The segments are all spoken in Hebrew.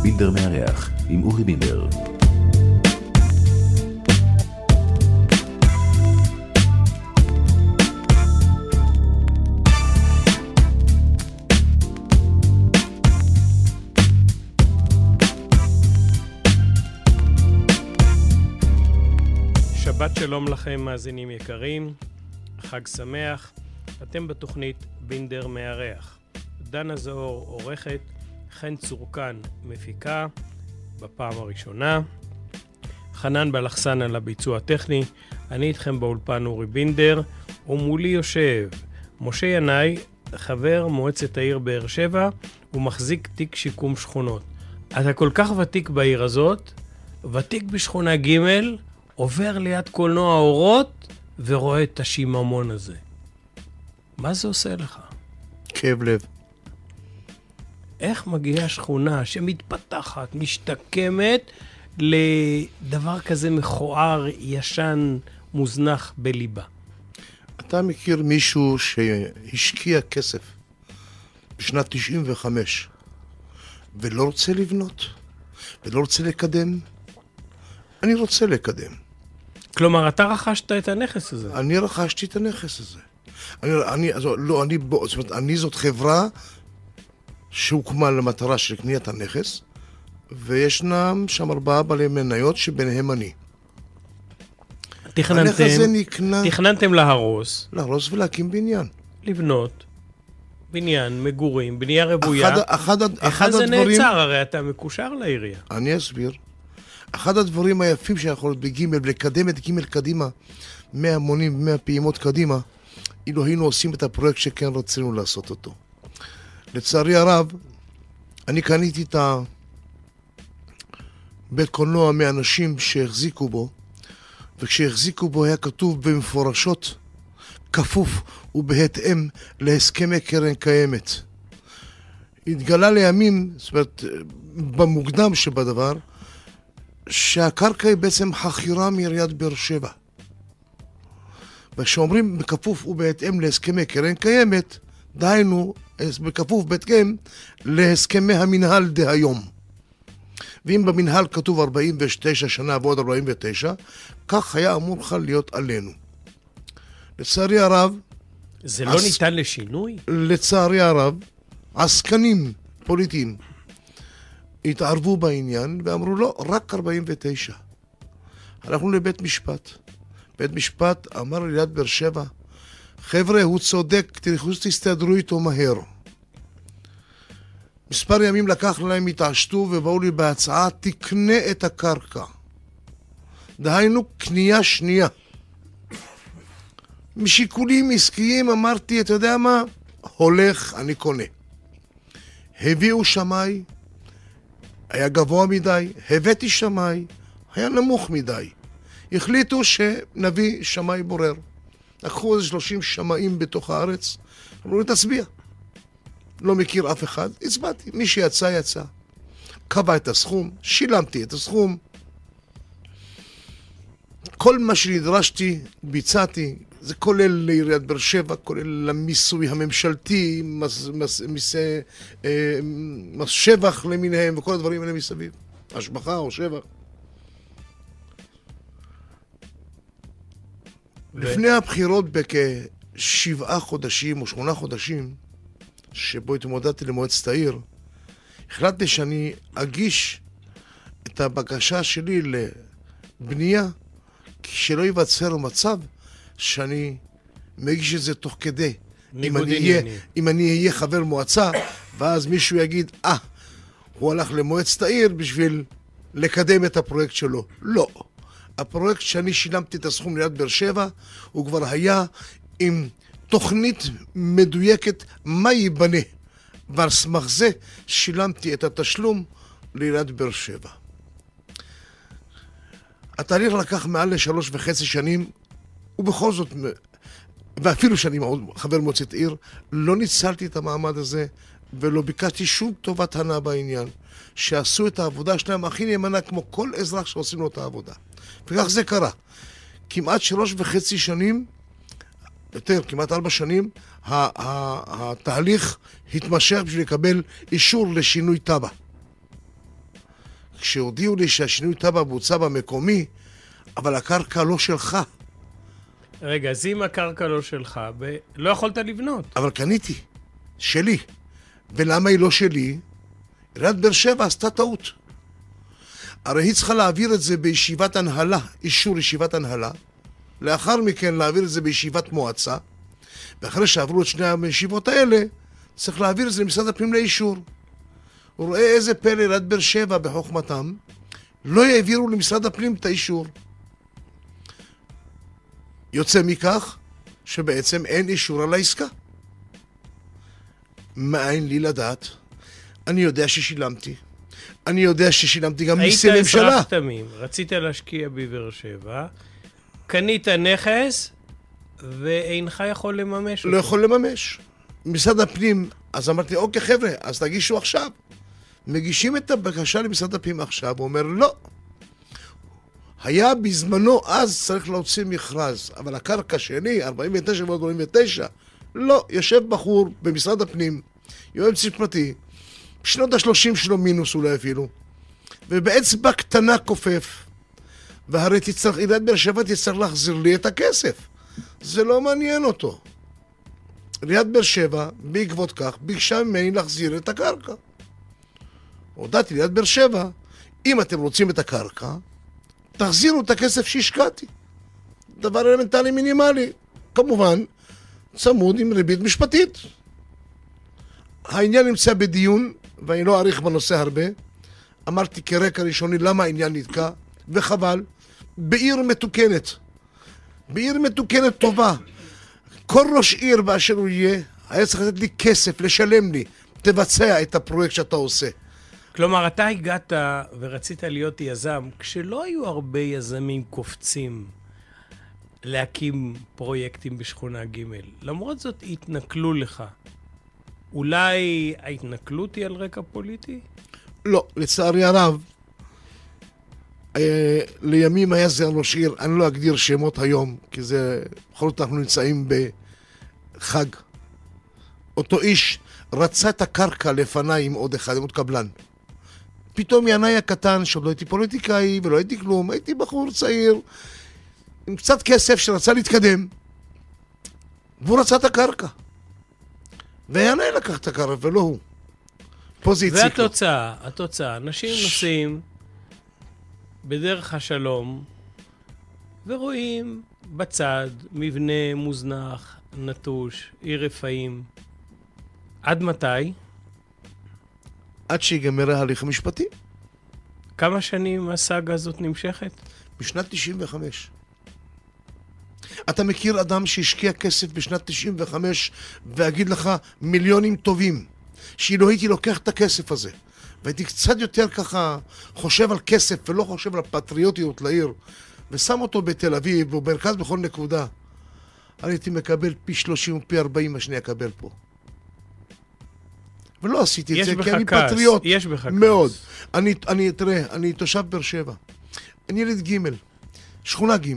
בינדר מארח עם אורי בינדר. שבת שלום לכם מאזינים יקרים, חג שמח. אתם בתוכנית בינדר מארח. דנה זאור עורכת, חן צורקן מפיקה בפעם הראשונה, חנן בלחסן על הביצוע הטכני. אני איתכם באולפן אורי בינדר, ומולי יושב משה ינאי, חבר מועצת העיר באר שבע, ומחזיק תיק שיקום שכונות. אתה כל כך ותיק בעיר הזאת, ותיק בשכונה ג', עובר ליד קולנוע אורות ורואה את השיממון הזה. מה זה עושה לך? כאב לב. איך מגיעה שכונה שמתפתחת, משתקמת, לדבר כזה מכוער, ישן, מוזנח בליבה? אתה מכיר מישהו שהשקיע כסף בשנת 95 ולא רוצה לבנות? ולא רוצה לקדם? אני רוצה לקדם. כלומר, אתה רכשת את הנכס הזה. אני רכשתי את הנכס הזה. אני זאת חברה שהוקמה למטרה של קניית הנכס, וישנם שם 4 בעלי מניות שביניהם אני. תכננתם להרוס. להרוס ולהקים בניין. לבנות. בניין, מגורים, בנייה רבויה. אחד זה הדברים... נעצר, הרי אתה מקושר לעירייה. אני אסביר. אחד הדברים היפים שאנחנו בג' לקדם את ג' קדימה, 100 מונים, 100 פעימות קדימה, אילו היינו עושים את הפרויקט שכן רצינו לעשות אותו. לצערי הרב, אני קניתי את בית קולנוע מאנשים שהחזיקו בו, וכשהחזיקו בו היה כתוב במפורשות, כפוף ובהתאם להסכמי קרן קיימת. התגלה לימים, זאת אומרת, במוקדם שבדבר, שהקרקע היא בעצם חכירה מעיריית באר שבע. וכשאומרים בכפוף ובהתאם להסכמי קרן קיימת, דהיינו, בכפוף בהתאם להסכמי המנהל דהיום. ואם במנהל כתוב 49 שנה ועוד 49, כך היה אמור להיות עלינו. לצערי הרב... זה לא ניתן לשינוי? לצערי הרב, עסקנים פוליטיים התערבו בעניין ואמרו לא, רק 49. הלכנו לבית משפט. בית משפט אמר ליד באר שבע, חבר'ה, הוא צודק, תסתדרו איתו מהר. מספר ימים לקח להם, התעשתו ובאו לי בהצעה, תקנה את הקרקע. דהיינו, קנייה שנייה. משיקולים עסקיים אמרתי, אתה יודע מה? הולך, אני קונה. הביאו שמאי, היה גבוה מדי, הבאתי שמאי, היה נמוך מדי. החליטו שנביא שמאי בורר. לקחו איזה 30 שמאים בתוך הארץ, אמרו לי, תצביע. לא מכיר אף אחד, הצבעתי. מי שיצא, יצא. קבע את הסכום, שילמתי את הסכום. כל מה שנדרשתי, ביצעתי, זה כולל לעיריית באר שבע, כולל למיסוי הממשלתי, מס שבח למיניהם, וכל הדברים האלה מסביב. השבחה או שבח. לפני הבחירות בכ7 חודשים או 8 חודשים, שבו התמודדתי למועצת העיר, החלטתי שאני אגיש את הבקשה שלי לבנייה, שלא ייווצר מצב שאני מגיש את זה תוך כדי. אם אני אהיה חבר מועצה, ואז מישהו יגיד, הוא הלך למועצת העיר בשביל לקדם את הפרויקט שלו. לא. הפרויקט שאני שילמתי את הסכום ליד באר שבע, הוא כבר היה עם תוכנית מדויקת מה ייבנה. ועל סמך זה שילמתי את התשלום ליד באר שבע. התהליך לקח מעל ל3.5 שנים, ובכל זאת, ואפילו שאני חבר מועצת עיר, לא ניצלתי את המעמד הזה, ולא ביקשתי שום טובת הנאה בעניין. שעשו את העבודה שלהם הכי נאמנה כמו כל אזרח שעושים לו את העבודה. וכך זה קרה. כמעט 3.5 שנים, יותר, כמעט 4 שנים, התהליך התמשך בשביל לקבל אישור לשינוי טבע. כשהודיעו לי שהשינוי תב"ע בוצע במקומי, אבל הקרקע לא שלך. רגע, אז אם הקרקע לא שלך, לא יכולת לבנות. אבל קניתי, שלי. ולמה היא לא שלי? עיריית באר שבע עשתה טעות. הרי היא צריכה להעביר את זה בישיבת הנהלה, אישור ישיבת הנהלה, לאחר מכן להעביר את זה בישיבת מועצה, ואחרי שעברו את שני הישיבות האלה, צריך להעביר את זה למשרד הפנים לאישור. הוא רואה איזה פלא, עיריית באר שבע בחוכמתם, לא העבירו למשרד הפנים את האישור. יוצא מכך שבעצם אין אישור על העסקה. מאין לי לדעת? אני יודע ששילמתי. אני יודע ששילמתי גם מיסי ממשלה. היית אזרח תמים, רצית להשקיע בבאר שבע, קנית נכס ואינך יכול לממש אותו. לא יכול לממש. משרד הפנים, אז אמרתי, אוקיי חבר'ה, אז תגישו עכשיו. מגישים את הבקשה למשרד הפנים עכשיו, הוא אומר לא. היה בזמנו, אז צריך להוציא מכרז, אבל הקרקע שלי, 49 ועוד 49, לא, יושב בחור במשרד הפנים, יועץ משפטי, בשנות ה-30 שלו מינוס אולי אפילו, ובאצבע קטנה כופף, והרי עיריית באר שבע תצטרך להחזיר לי את הכסף. זה לא מעניין אותו. עיריית באר שבע, בעקבות כך, ביקשה ממני להחזיר את הקרקע. הודעתי לעיריית באר שבע, אם אתם רוצים את הקרקע, תחזירו את הכסף שהשקעתי. דבר אלמנטלי מינימלי. כמובן, צמוד עם ריבית משפטית. העניין נמצא בדיון, ואני לא אעריך בנושא הרבה. אמרתי כרקע ראשוני למה העניין נתקע, וחבל. בעיר מתוקנת. בעיר מתוקנת טובה. כל ראש עיר באשר הוא יהיה, היה צריך לתת לי כסף, לשלם לי. תבצע את הפרויקט שאתה עושה. כלומר, אתה הגעת ורצית להיות יזם, כשלא היו הרבה יזמים קופצים להקים פרויקטים בשכונה ג'. למרות זאת התנכלו לך. אולי ההתנכלות היא על רקע פוליטי? לא, לצערי הרב, לימים היה זה ראש עיר, אני לא אגדיר שמות היום, כי זה, בכל זאת אנחנו נמצאים בחג. אותו איש רצה את הקרקע לפניי עם עוד אחד, עם עוד קבלן. פתאום ינאי הקטן, שעוד לא הייתי פוליטיקאי ולא הייתי כלום, הייתי בחור צעיר עם קצת כסף שרצה להתקדם, והוא רצה את הקרקע. וינאי לקח את הקרקע ולא הוא. פה זה הציק לו. והתוצאה, אנשים נוסעים בדרך השלום ורואים בצד מבנה מוזנח, נטוש, עיר רפאים. עד מתי? עד שיגמר ההליך המשפטי. כמה שנים הסאגה הזאת נמשכת? בשנת 95. אתה מכיר אדם שהשקיע כסף בשנת 95 ואגיד לך מיליונים טובים, שאילו הייתי לוקח את הכסף הזה והייתי קצת יותר ככה חושב על כסף ולא חושב על פטריוטיות לעיר ושם אותו בתל אביב או במרכז בכל נקודה, אני הייתי מקבל פי 30 ופי 40 מה שאני אקבל פה. ולא עשיתי את זה, כי אני פטריוט. יש בך כעס. מאוד. תראה, אני תושב באר שבע. אני ילד ג', שכונה ג'.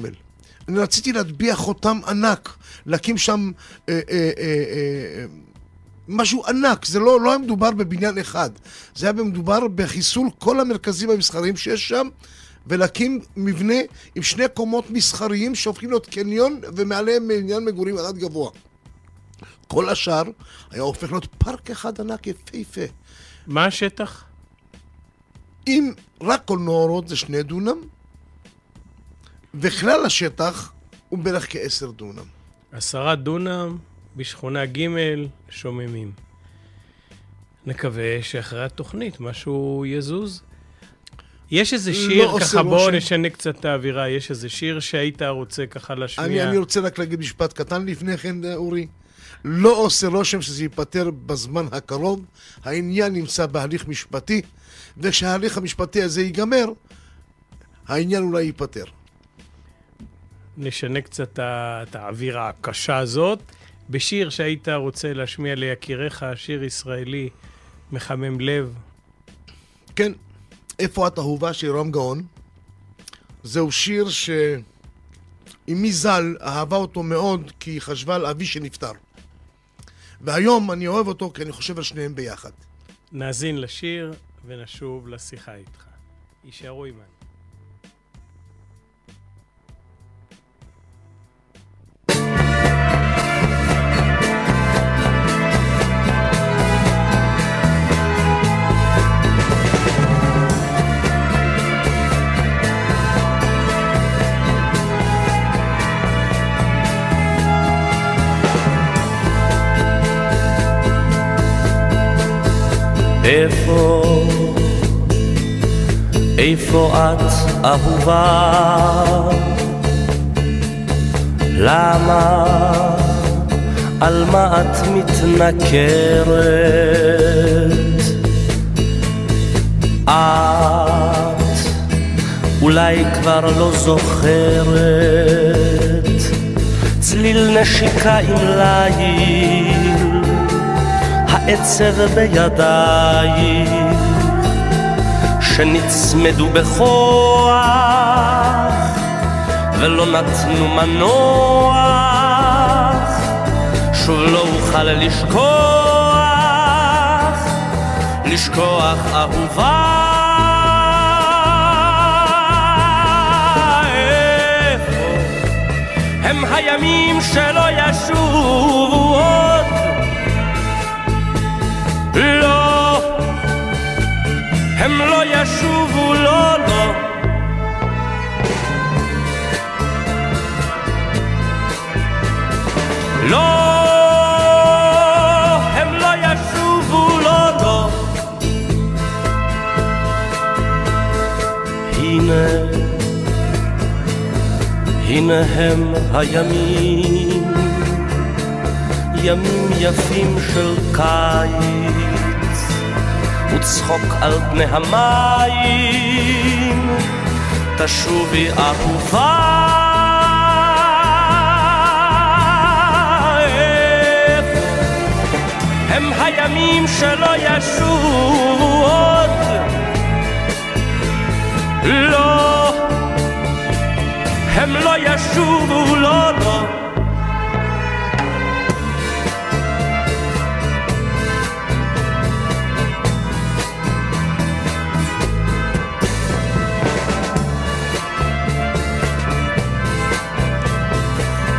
אני רציתי להטביע חותם ענק, להקים שם משהו ענק. זה לא היה מדובר בבניין אחד. זה היה מדובר בחיסול כל המרכזים המסחריים שיש שם, ולהקים מבנה עם 2 קומות מסחריים שהופכים להיות קניון, ומעליהם עניין מגורים אחד גבוה. כל השאר היה הופך להיות פארק אחד ענק יפהפה. מה השטח? אם רק קולנוע אורות זה 2 דונם, וכלל השטח הוא בערך כ10 דונם. 10 דונם בשכונה ג' שוממים. נקווה שאחרי התוכנית משהו יזוז. יש איזה שיר, ככה בואו נשנה קצת את האווירה, יש איזה שיר שהיית רוצה ככה להשמיע. אני רוצה רק להגיד משפט קטן לפני כן, אורי. לא עושה רושם שזה ייפטר בזמן הקרוב, העניין נמצא בהליך משפטי, וכשההליך המשפטי הזה ייגמר, העניין אולי ייפטר. נשנה קצת את האווירה הקשה הזאת, בשיר שהיית רוצה להשמיע ליקיריך, שיר ישראלי מחמם לב. כן, איפה את אהובה של יורם גאון? זהו שיר שאמי ז"ל אהבה אותו מאוד, כי היא חשבה על אבי שנפטר. והיום אני אוהב אותו כי אני חושב על שניהם ביחד. נאזין לשיר ונשוב לשיחה איתך. יישארו עימן. איפה את אהובה? למה? על מה את מתנכרת? את אולי כבר לא זוכרת צליל נשיקה עם ליל, העצב בידייך שנצמדו בכוח ולא נתנו מנוח. שוב לא אוכל לשכוח אהובה. איפה הם הימים שלא ישובו עוד? לא, הם לא ישובו, לא, לא. לא, הם לא ישובו, לא, לא. הנה הם הימים, ימים יפים של קיץ וצחוק על פני המים. תשובי אהובה. איפה הם הימים שלא ישובו עוד? לא, הם לא ישובו, לא, לא.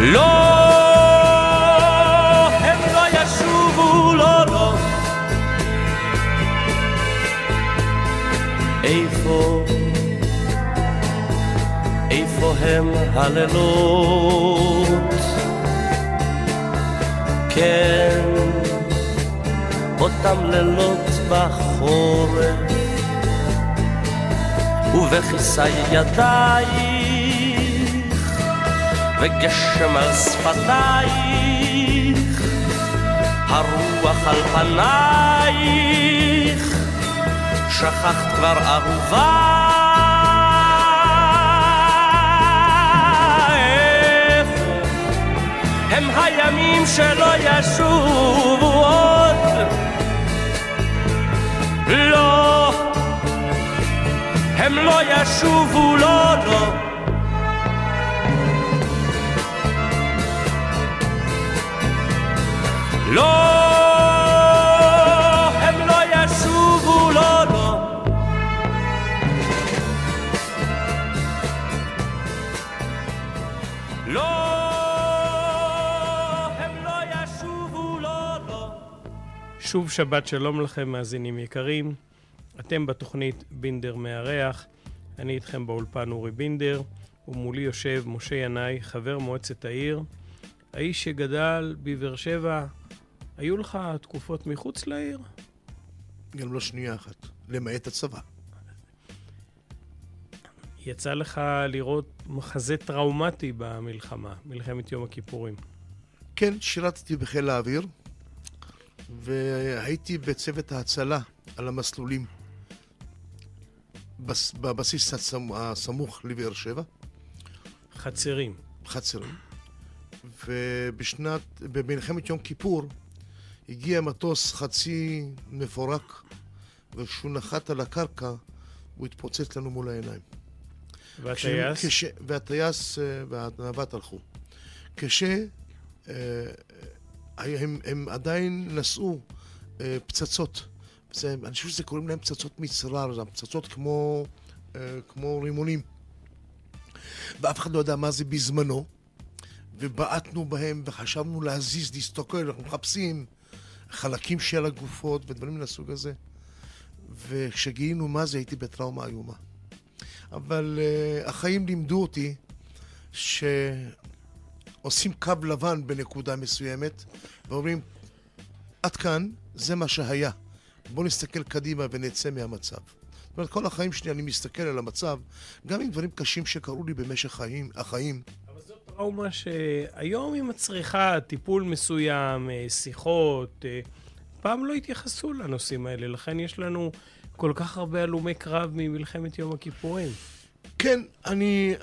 לא, הם לא ישובו, לא, לא. איפה הם הלילות? כן, אותם לילות בחורף ובכיסי ידייך וגשם על שפתייך, הרוח על פנייך, שכחת כבר אהובה. איפה הם הימים שלא ישובו עוד? לא, הם לא ישובו, לא, לא. לא, הם לא ישובו, לא, לא. לא, הם לא ישובו, לא, לא. שוב שבת שלום לכם מאזינים יקרים. אתם בתוכנית בינדר מארח. אני איתכם באולפן אורי בינדר, ומולי יושב משה ינאי, חבר מועצת העיר. האיש שגדל בבאר שבע. היו לך תקופות מחוץ לעיר? גם לא שנייה אחת, למעט הצבא. יצא לך לראות מחזה טראומטי במלחמה, מלחמת יום הכיפורים. כן, שירתתי בחיל האוויר, והייתי בצוות ההצלה על המסלולים, בבסיס הסמוך לבאר שבע. חצרים. ובמלחמת יום כיפור, הגיע מטוס חצי מפורק, וכשהוא נחת על הקרקע, הוא התפוצץ לנו מול העיניים. והטייס? והטייס והנווט הלכו. הם עדיין נשאו פצצות. אני חושב שזה קוראים להם פצצות מצרר, פצצות כמו כמו רימונים. ואף אחד לא יודע מה זה בזמנו, ובעטנו בהם וחשבנו להזיז, להסתכל, אנחנו מחפשים חלקים של הגופות ודברים מן הסוג הזה. וכשגילינו מה זה, הייתי בטראומה איומה. אבל החיים לימדו אותי שעושים קו לבן בנקודה מסוימת, ואומרים, עד כאן, זה מה שהיה. בואו נסתכל קדימה ונצא מהמצב. זאת אומרת, כל החיים שלי אני מסתכל על המצב, גם עם דברים קשים שקרו לי במשך החיים. אבל זו טראומה שהיום היא מצריכה טיפול מסוים, שיחות. פעם לא התייחסו לנושאים האלה, לכן יש לנו כל כך הרבה הלומי קרב ממלחמת יום הכיפורים. כן, אני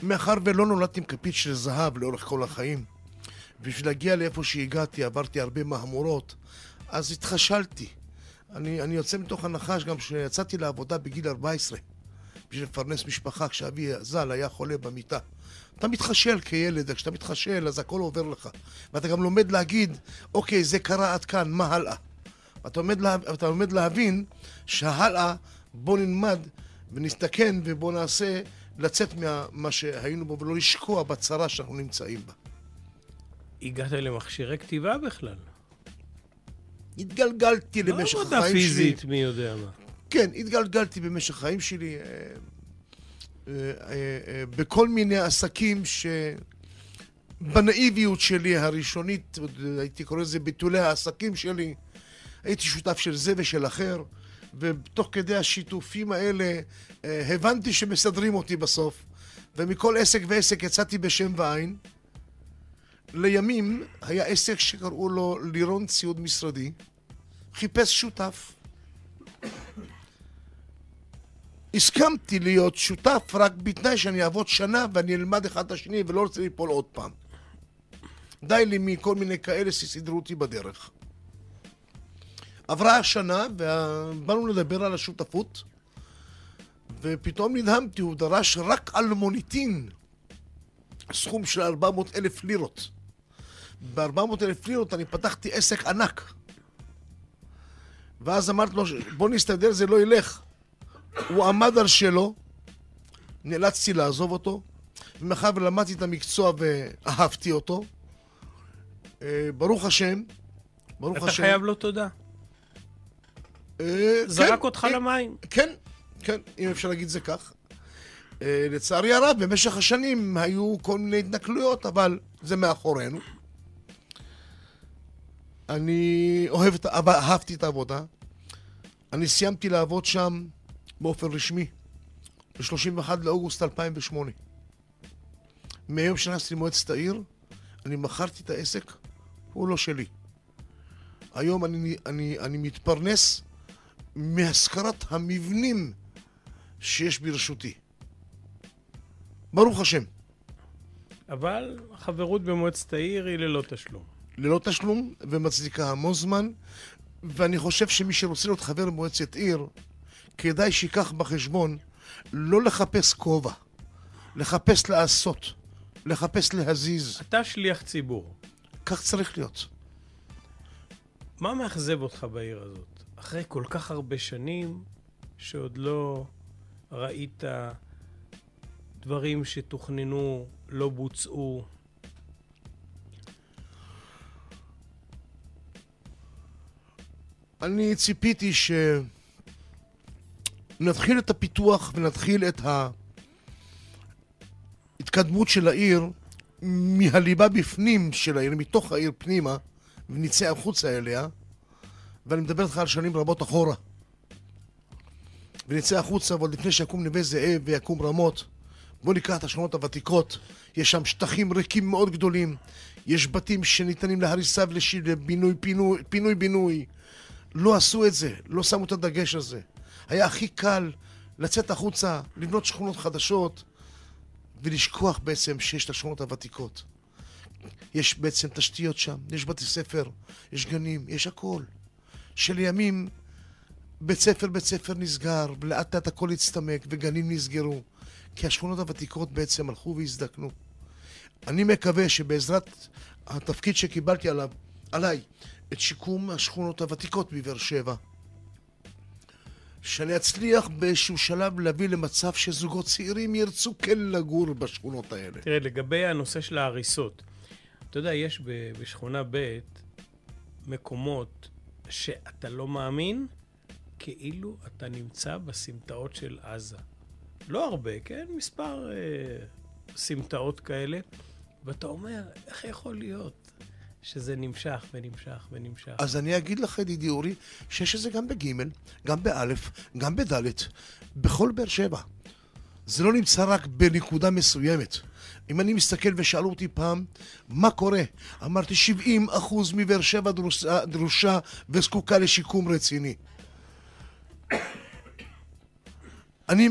מאחר ולא נולדתי עם כפית של זהב לאורך כל החיים, בשביל להגיע לאיפה שהגעתי, עברתי הרבה מהמורות, אז התחשלתי. אני יוצא מתוך הנחה גם שיצאתי לעבודה בגיל 14, בשביל לפרנס משפחה, כשאבי ז"ל היה חולה במיטה. אתה מתחשל כילד, כשאתה מתחשל אז הכל עובר לך. ואתה גם לומד להגיד, אוקיי, זה קרה עד כאן, מה הלאה? ואתה לומד להבין שההלאה, בוא נלמד ונסתכן ובוא נעשה לצאת ממה שהיינו בו ולא לשקוע בצרה שאנחנו נמצאים בה. הגעת למכשירי כתיבה בכלל? התגלגלתי למשך החיים שלי. לא עבודה פיזית, מי יודע מה. כן, התגלגלתי במשך החיים שלי בכל מיני עסקים שבנאיביות שלי הראשונית, הייתי קורא לזה ביטולי העסקים שלי, הייתי שותף של זה ושל אחר, ובתוך כדי השיתופים האלה הבנתי שמסדרים אותי בסוף, ומכל עסק ועסק יצאתי בשם ועין. לימים היה עסק שקראו לו לירון ציוד משרדי, חיפש שותף. הסכמתי להיות שותף רק בתנאי שאני אעבוד שנה ואני אלמד אחד את השני ולא רוצה ליפול עוד פעם. די לי מכל מיני כאלה שסידרו אותי בדרך. עברה השנה ובאנו לדבר על השותפות, ופתאום נדהמתי, הוא דרש רק על מוניטין סכום של 400,000 לירות. ב-400,000 לירות אני פתחתי עסק ענק, ואז אמרתי לו, בוא נסתדר, זה לא ילך. הוא עמד על שלו, נאלצתי לעזוב אותו, ומאחר ולמדתי את המקצוע ואהבתי אותו, ברוך השם, ברוך השם. אתה חייב לו תודה. זרק אותך למים. כן, כן, אם אפשר להגיד זה כך. לצערי הרב, במשך השנים היו כל מיני התנכלויות, אבל זה מאחורינו. אני אהבתי את העבודה. אני סיימתי לעבוד שם באופן רשמי ב-31 לאוגוסט 2008. מהיום שנכנסתי למועצת העיר, אני מכרתי את העסק, הוא לא שלי. היום אני מתפרנס מהשכרת המבנים שיש ברשותי. ברוך השם. אבל החברות במועצת העיר היא ללא תשלום. ללא תשלום ומצדיקה המון זמן, ואני חושב שמי שרוצה להיות חבר במועצת עיר, כדאי שיקח בחשבון לא לחפש כובע, לחפש לעשות, לחפש להזיז. אתה שליח ציבור. כך צריך להיות. מה מאכזב אותך בעיר הזאת? אחרי כל כך הרבה שנים שעוד לא ראית דברים שתוכננו, לא בוצעו. אני ציפיתי שנתחיל את הפיתוח ונתחיל את ההתקדמות של העיר מהליבה בפנים של העיר, מתוך העיר פנימה, ונצא החוצה אליה, ואני מדבר איתך על שנים רבות אחורה. ונצא החוצה, אבל לפני שיקום נווה זאב ויקום רמות, בוא ניקח את השכונות הוותיקות, יש שם שטחים ריקים מאוד גדולים, יש בתים שניתנים להריסה ולבינוי, פינוי. לא עשו את זה, לא שמו את הדגש הזה. היה הכי קל לצאת החוצה, לבנות שכונות חדשות, ולשכוח בעצם שיש את השכונות הוותיקות. יש בעצם תשתיות שם, יש בתי ספר, יש גנים, יש הכל. שלימים בית ספר נסגר, ולאט לאט הכל הצטמק, וגנים נסגרו, כי השכונות הוותיקות בעצם הלכו והזדקנו. אני מקווה שבעזרת התפקיד שקיבלתי עליי, את שיקום השכונות הוותיקות בבאר שבע, שאני אצליח באיזשהו שלב להביא למצב שזוגות צעירים ירצו כן לגור בשכונות האלה. תראה, לגבי הנושא של ההריסות, אתה יודע, יש בשכונה ב' מקומות שאתה לא מאמין, כאילו אתה נמצא בסמטאות של עזה. לא הרבה, כן? מספר סמטאות כאלה, ואתה אומר, איך יכול להיות שזה נמשך ונמשך ונמשך? אז אני אגיד לך, ידידי אורי, שיש את זה גם בג', גם באלף, גם בד', בכל באר שבע. זה לא נמצא רק בנקודה מסוימת. אם אני מסתכל ושאלו אותי פעם, מה קורה? אמרתי 70% מבאר שבע דרושה וזקוקה לשיקום רציני. אני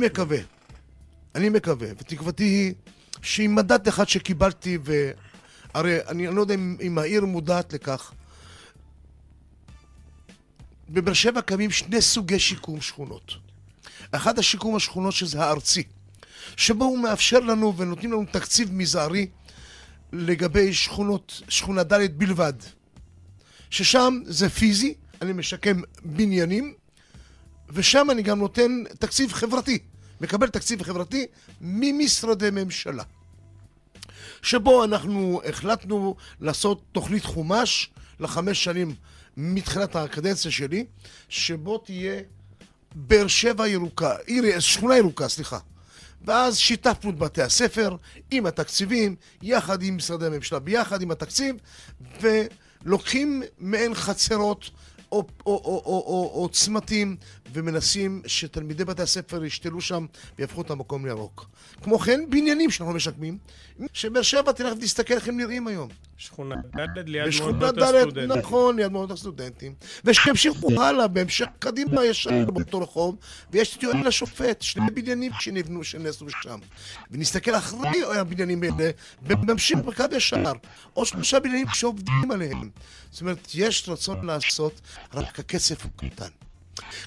מקווה, ותקוותי היא שעם מדד אחד שקיבלתי, והרי אני לא יודע אם העיר מודעת לכך, בבאר שבע קיימים שני סוגי שיקום שכונות. אחד השיקום השכונות שזה הארצי, שבו הוא מאפשר לנו ונותנים לנו תקציב מזערי לגבי שכונה ד' בלבד. ששם זה פיזי, אני משקם בניינים, ושם אני גם נותן תקציב חברתי, מקבל תקציב חברתי ממשרדי ממשלה. שבו אנחנו החלטנו לעשות תוכנית חומש ל5 שנים מתחילת הקדנציה שלי, שבו תהיה באר שבע ירוקה, שכונה ירוקה, סליחה. ואז שיתפנו את בתי הספר עם התקציבים, יחד עם משרדי הממשלה, ביחד עם התקציב, ולוקחים מעין חצרות או צמתים, ומנסים שתלמידי בתי הספר ישתלו שם ויהפכו את המקום לירוק. כמו כן, בניינים שאנחנו משקמים, שבאר שבע תלך ותסתכל איך הם נראים היום. שכונה ד' ליד בשכונה מעונות ד', הסטודנטים. נכון, ליד מעונות הסטודנטים. ושהמשיכו הלאה, בהמשך קדימה ישר באותו רחוב, ויש את יואל השופט, 2 בניינים שנעשו שם. ונסתכל אחרי הבניינים האלה, וממשיך בקו ישר. עוד 3 בניינים שעובדים עליהם. זאת אומרת, יש רצון לעשות, רק הקצב הוא קטן.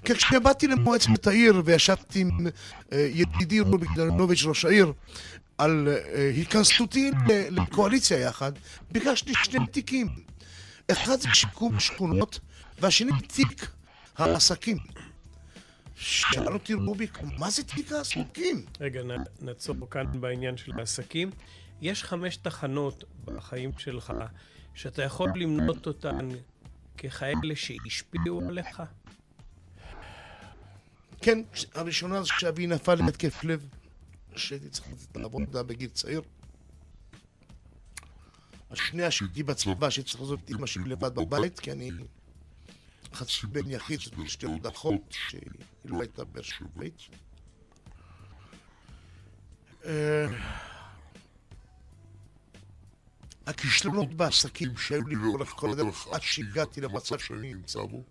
כי כשבאתי למועצת העיר וישבתי עם ידידי רוביק דנילוביץ' ראש העיר על התכנסותי לקואליציה יחד, ביקשתי 2 תיקים. אחד זה שיקום שכונות, והשני תיק העסקים. שאל אותי רוביק, מה זה תיק העסקים? רגע, נעצור כאן בעניין של העסקים. יש 5 תחנות בחיים שלך שאתה יכול למנות אותן ככאלה שהשפיעו עליך? כן, הראשונה זה כשאבי נפל להתקף לב, שהייתי צריך לעבוד בגיל צעיר. השנייה שהייתי בצבא, שהייתי צריך לעזוב את אמא שלי לבד בבית, כי אני חצי בן יחיד, שתי עוד אחות, שהיא לא הייתה באיזשהו בית. הכישלונות בעסקים שהיו לי לאורך כל הדרך עד שהגעתי למצב שאני נמצא בו.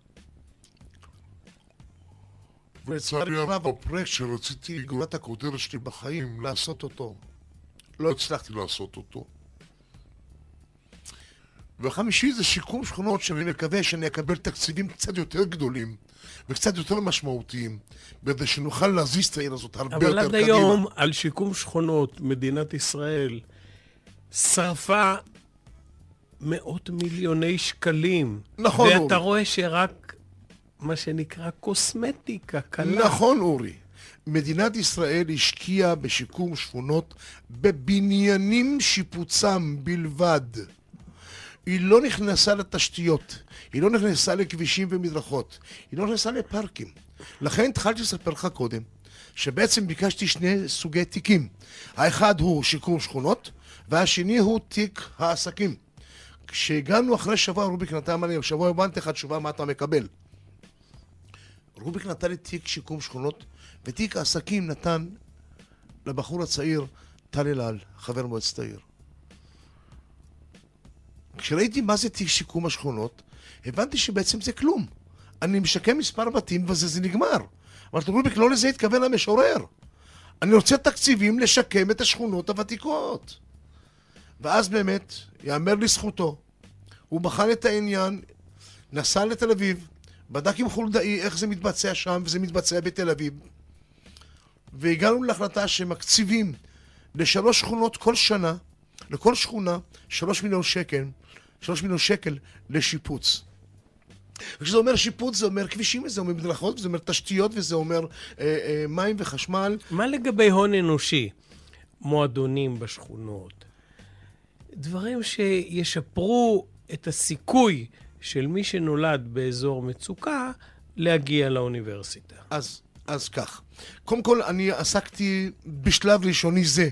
ולצערי הרב, הפרויקט שרציתי לגולת הכותרת שלי בחיים, לעשות אותו, לא הצלחתי לעשות אותו. והחמישי זה שיקום שכונות שאני מקווה שאני אקבל תקציבים קצת יותר גדולים וקצת יותר משמעותיים, כדי שנוכל להזיז את העיר הזאת הרבה יותר קדימה. אבל עד היום, על שיקום שכונות, מדינת ישראל שרפה מאות מיליוני שקלים. נכון, ואתה אורי. רואה שרק מה שנקרא קוסמטיקה קלה. נכון, אורי. מדינת ישראל השקיעה בשיקום שכונות בבניינים שיפוצם בלבד. היא לא נכנסה לתשתיות, היא לא נכנסה לכבישים ומדרכות, היא לא נכנסה לפארקים. לכן התחלתי לספר לך קודם, שבעצם ביקשתי 2 סוגי תיקים. האחד הוא שיקום שכונות, והשני הוא תיק העסקים. כשהגענו אחרי שבוע, רוביק נתן לי, שבוע הבנתי לך תשובה מה אתה מקבל. רוביק נתן לי תיק שיקום שכונות, ותיק העסקים נתן לבחור הצעיר, טל אלעל, חבר מועצת העיר. כשראיתי מה זה תיק שיקום השכונות, הבנתי שבעצם זה כלום. אני משקם מספר בתים וזה נגמר. אבל רוביק, לא לזה התכוון המשורר. אני רוצה תקציבים לשקם את השכונות הוותיקות. ואז באמת, יאמר לזכותו, הוא בחן את העניין, נסע לתל אביב, בדק עם חולדאי איך זה מתבצע שם, וזה מתבצע בתל אביב. והגענו להחלטה שמקציבים ל3 שכונות כל שנה, לכל שכונה, 3 מיליון שקל לשיפוץ. וכשזה אומר שיפוץ, זה אומר כבישים, וזה אומר מדרכות, וזה אומר תשתיות, וזה אומר מים וחשמל. מה לגבי הון אנושי? מועדונים בשכונות. דברים שישפרו את הסיכוי של מי שנולד באזור מצוקה להגיע לאוניברסיטה. אז כך. קודם כל, אני עסקתי בשלב ראשוני זה,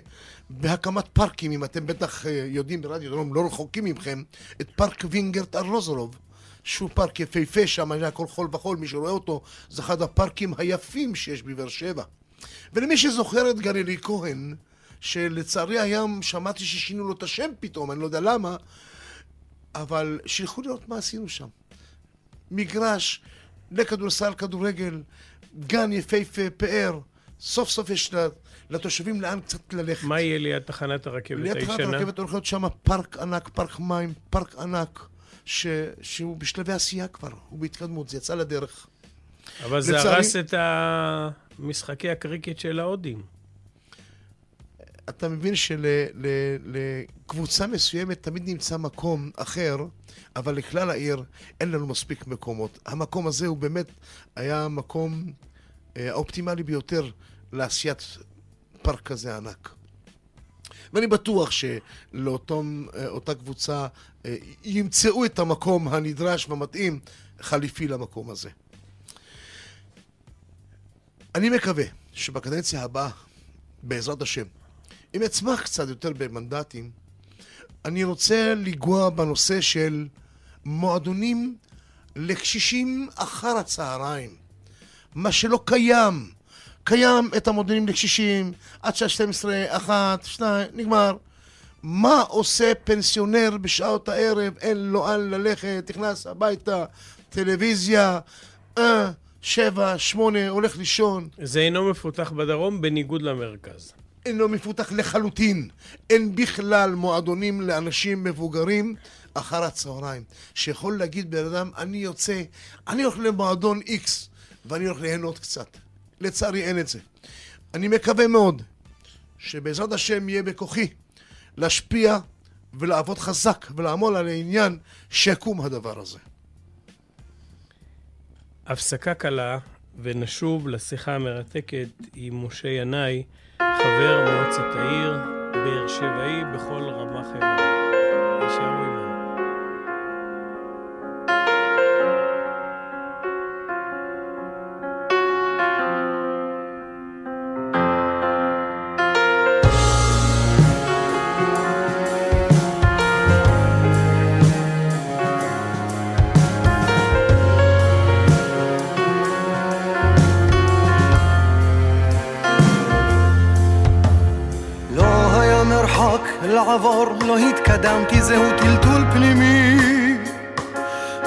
בהקמת פארקים, אם אתם בטח יודעים ברדיו דרום, לא רחוקים מכם, את פארק וינגרט ארלוזורוב, שהוא פארק יפהפה שם, היה כל חול וחול, מי שרואה אותו, זה אחד הפארקים היפים שיש בבאר שבע. ולמי שזוכר את גלילי כהן, שלצערי היום שמעתי ששינו לו את השם פתאום, אני לא יודע למה, אבל שילכו לראות מה עשינו שם. מגרש, לכדורסל, כדורגל, גן יפהפה, פאר, סוף סוף יש לתושבים לאן קצת ללכת. מה יהיה ליד תחנת הרכבת הישנה? ליד תחנת הרכבת הולך להיות שם פארק ענק, פארק מים, פארק ענק, שהוא בשלבי עשייה כבר, הוא בהתקדמות, זה יצא לדרך. אבל זה הרס את המשחקי הקריקט של ההודים. אתה מבין שלקבוצה מסוימת תמיד נמצא מקום אחר, אבל לכלל העיר אין לנו מספיק מקומות. המקום הזה הוא באמת היה המקום האופטימלי ביותר לעשיית פארק כזה ענק. ואני בטוח שלאותה קבוצה ימצאו את המקום הנדרש והמתאים חליפי למקום הזה. אני מקווה שבקדנציה הבאה, בעזרת השם, אם אצמח קצת יותר במנדטים, אני רוצה לגוע בנושא של מועדונים לקשישים אחר הצהריים. מה שלא קיים. קיים את המועדונים לקשישים, עד שעה 12, 1, 2, נגמר. מה עושה פנסיונר בשעות הערב? אין לו על ללכת, נכנס הביתה, טלוויזיה, 7, 8, הולך לישון. זה אינו מפותח בדרום בניגוד למרכז. אינו מפותח לחלוטין. אין בכלל מועדונים לאנשים מבוגרים אחר הצהריים. שיכול להגיד בן אדם, אני הולך למועדון X, ואני הולך ליהנות קצת. לצערי אין את זה. אני מקווה מאוד שבעזרת השם יהיה בכוחי להשפיע ולעבוד חזק ולעמול על העניין שיקום הדבר הזה. הפסקה קלה ונשוב לשיחה המרתקת עם משה ינאי, חבר מועצת העיר, באר שבעי בכל רמ"ח איברים. יישארו עימנו. לעבור לא התקדמתי, זהו טלטול פנימי,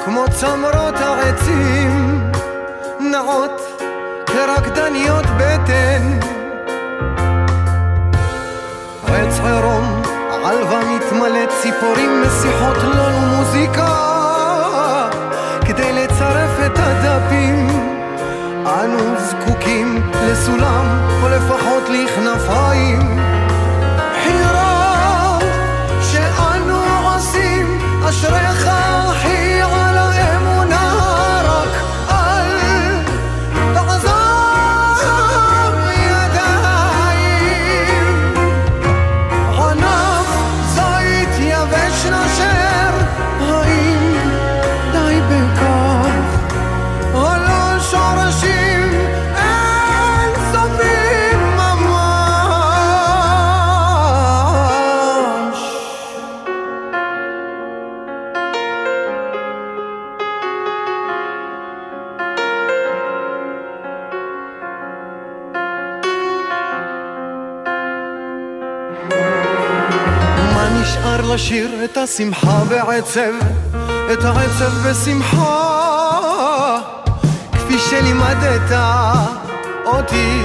כמו צמרות העצים נעות כרקדניות בטן, עץ עירום עלווה מתמלא ציפורים משיחות לנו מוזיקה כדי לצרף את הדפים. אנו זקוקים לסולם או לפחות לכנפיים, אשריך אחי על האמונה, רק אל תעזוב ידיים. ענף זית יבש נשר, האם די בכך? הלא שורשים אין סופים ממש. לשיר את השמחה בעצב, את העצב בשמחה, כפי שלימדת אותי.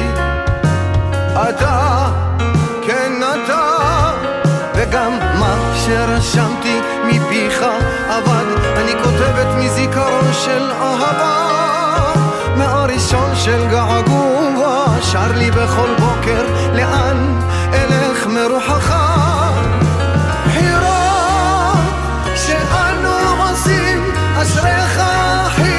אתה, כן אתה, וגם מה שרשמתי מפיך עבד. אני כותבת מזיכרון של אהבה, מהראשון של געגוע, שר לי בכל בוקר לאן אלך מרוחך. אשריך אחי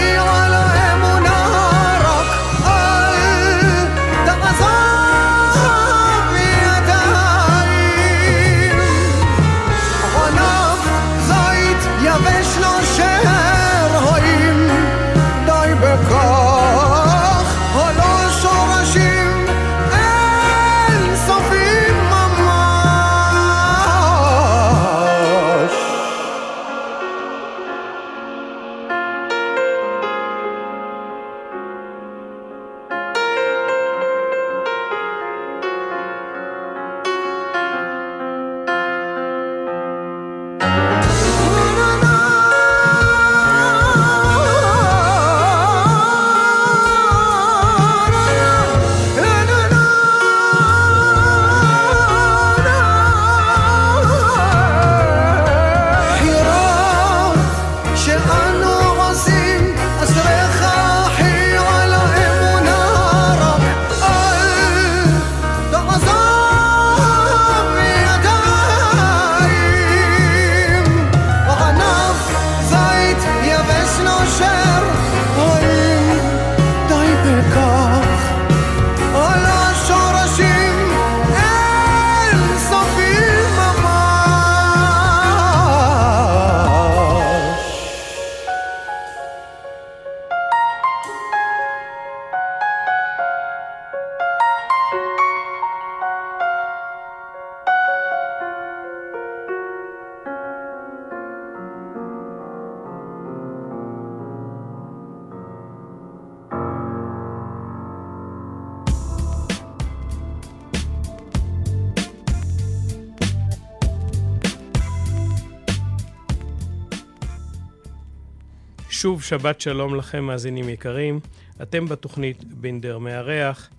שוב שבת שלום לכם, מאזינים יקרים. אתם בתוכנית בינדר מארח.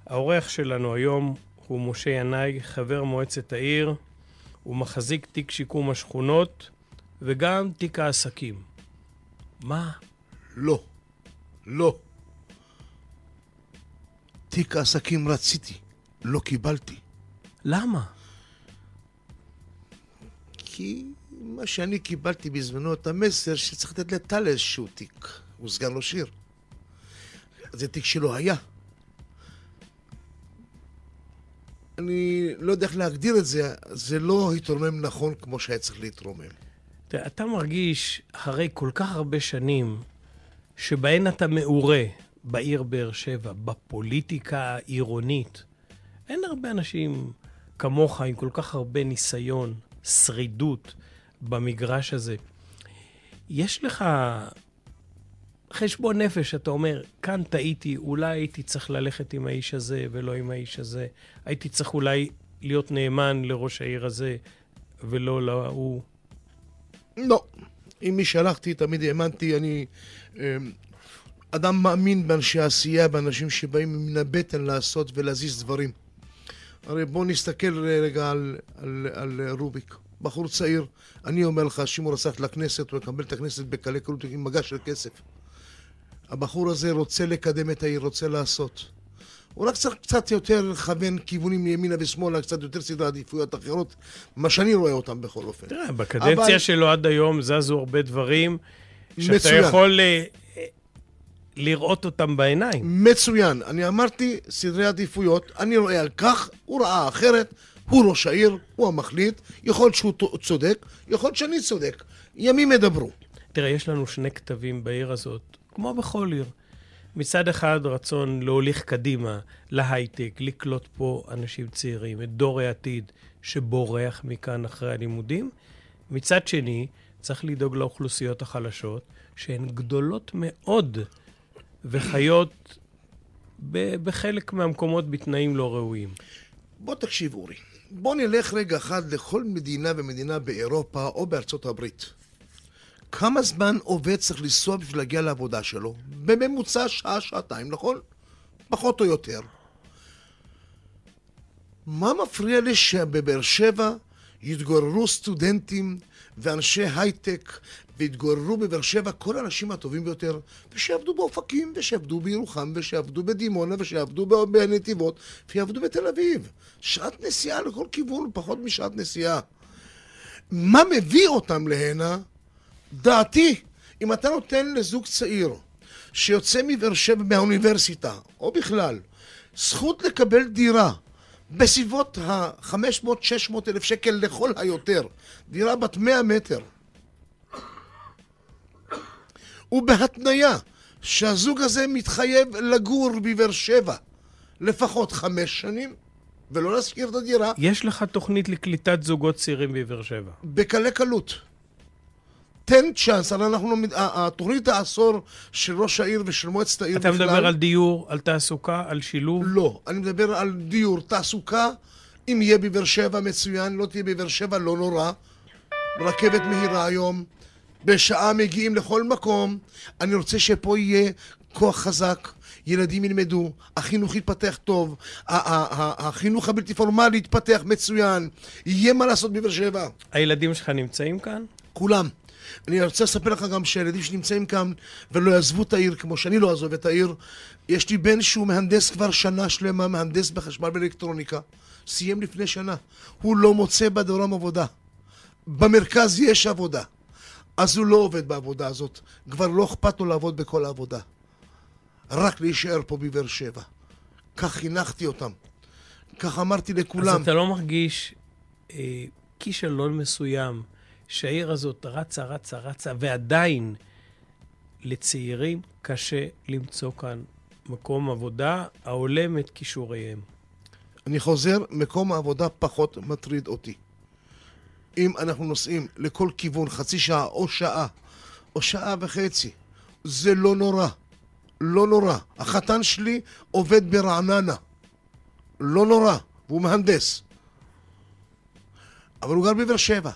האורח שלנו היום הוא משה ינאי, חבר מועצת העיר, הוא מחזיק תיק שיקום השכונות וגם תיק העסקים. מה? לא. לא. תיק העסקים רציתי, לא קיבלתי. למה? כי מה שאני קיבלתי בזמנו את המסר שצריך לתת לטל איזשהו תיק. הוא סגן ראש עיר. זה תיק שלא היה. אני לא יודע איך להגדיר את זה, זה לא התרומם נכון כמו שהיה צריך להתרומם. אתה מרגיש אחרי כל כך הרבה שנים שבהן אתה מעורה בעיר באר שבע, בפוליטיקה העירונית. אין הרבה אנשים כמוך עם כל כך הרבה ניסיון, שרידות במגרש הזה. יש לך חשבון נפש, אתה אומר, כאן טעיתי, אולי הייתי צריך ללכת עם האיש הזה ולא עם האיש הזה. הייתי צריך אולי להיות נאמן לראש העיר הזה ולא להוא. לא. עם מי שהלכתי תמיד האמנתי, אני אדם מאמין באנשי עשייה, באנשים שבאים מן הבטן לעשות ולהזיז דברים. הרי בואו נסתכל רגע על רוביק. בחור צעיר, אני אומר לך, שימו רצח לכנסת, הוא יקבל את הכנסת בקלי קלות עם מגש של כסף. הבחור הזה רוצה לקדם את העיר, רוצה לעשות. הוא רק צריך קצת יותר לכוון כיוונים מימינה ושמאלה, קצת יותר סדרי עדיפויות אחרות, מה שאני רואה אותם בכל אופן. תראה, בקדנציה שלו עד היום זזו הרבה דברים, שאתה מצוין. יכול לראות אותם בעיניים. מצוין. אני אמרתי סדרי עדיפויות, אני רואה על כך, הוא ראה אחרת, הוא ראש העיר, הוא המחליט, יכול להיות שהוא צודק, יכול להיות שאני צודק. ימים ידברו. תראה, יש לנו שני כתבים בעיר הזאת, כמו בכל עיר. מצד אחד רצון להוליך קדימה, להייטק, לקלוט פה אנשים צעירים, את דור העתיד שבורח מכאן אחרי הלימודים. מצד שני, צריך לדאוג לאוכלוסיות החלשות, שהן גדולות מאוד וחיות בחלק מהמקומות בתנאים לא ראויים. בוא תקשיב אורי, בוא נלך רגע אחד לכל מדינה ומדינה באירופה או בארצות הברית. כמה זמן עובד צריך לנסוע בשביל להגיע לעבודה שלו? בממוצע שעה, שעתיים, נכון? פחות או יותר. מה מפריע לי שבבאר שבע יתגוררו סטודנטים ואנשי הייטק, והתגוררו בבאר שבע כל האנשים הטובים ביותר, ושיעבדו באופקים, ושיעבדו בירוחם, ושיעבדו בדימונה, ושיעבדו בנתיבות, ויעבדו בתל אביב. שעת נסיעה לכל כיוון, פחות משעת נסיעה. מה מביא אותם להנה? דעתי, אם אתה נותן לזוג צעיר שיוצא מבאר שבע מהאוניברסיטה, או בכלל, זכות לקבל דירה בסביבות ה-500-600 אלף שקל לכל היותר, דירה בת 100 מטר, ובהתניה שהזוג הזה מתחייב לגור בבאר שבע לפחות 5 שנים, ולא להשכיר את הדירה. יש לך תוכנית לקליטת זוגות צעירים בבאר שבע? בקלי קלות. תן צ'אנס, התוכנית העשור של ראש העיר ושל מועצת העיר אתה מדבר על דיור, על תעסוקה, על שילוב? לא, אני מדבר על דיור, תעסוקה, אם יהיה בבאר שבע מצוין, לא תהיה בבאר שבע, לא נורא. רכבת מהירה היום, בשעה מגיעים לכל מקום. אני רוצה שפה יהיה כוח חזק, ילדים ילמדו, החינוך יתפתח טוב, החינוך הבלתי פורמלי יתפתח מצוין, יהיה מה לעשות בבאר שבע. הילדים שלך נמצאים כאן? כולם. אני רוצה לספר לך גם שהילדים שנמצאים כאן ולא יעזבו את העיר כמו שאני לא אעזוב את העיר. יש לי בן שהוא מהנדס כבר שנה שלמה, מהנדס בחשמל באלקטרוניקה. סיים לפני שנה. הוא לא מוצא בדרום עבודה. במרכז יש עבודה. אז הוא לא עובד בעבודה הזאת. כבר לא אכפת לו לעבוד בכל העבודה. רק להישאר פה בבאר שבע. כך חינכתי אותם. כך אמרתי לכולם. אז אתה לא מרגיש כישלון מסוים שהעיר הזאת רצה, ועדיין לצעירים קשה למצוא כאן מקום עבודה ההולם את כישוריהם? אני חוזר, מקום העבודה פחות מטריד אותי. אם אנחנו נוסעים לכל כיוון חצי שעה או שעה וחצי, זה לא נורא. לא נורא. החתן שלי עובד ברעננה. לא נורא. והוא מהנדס. אבל הוא גר בבאר שבע.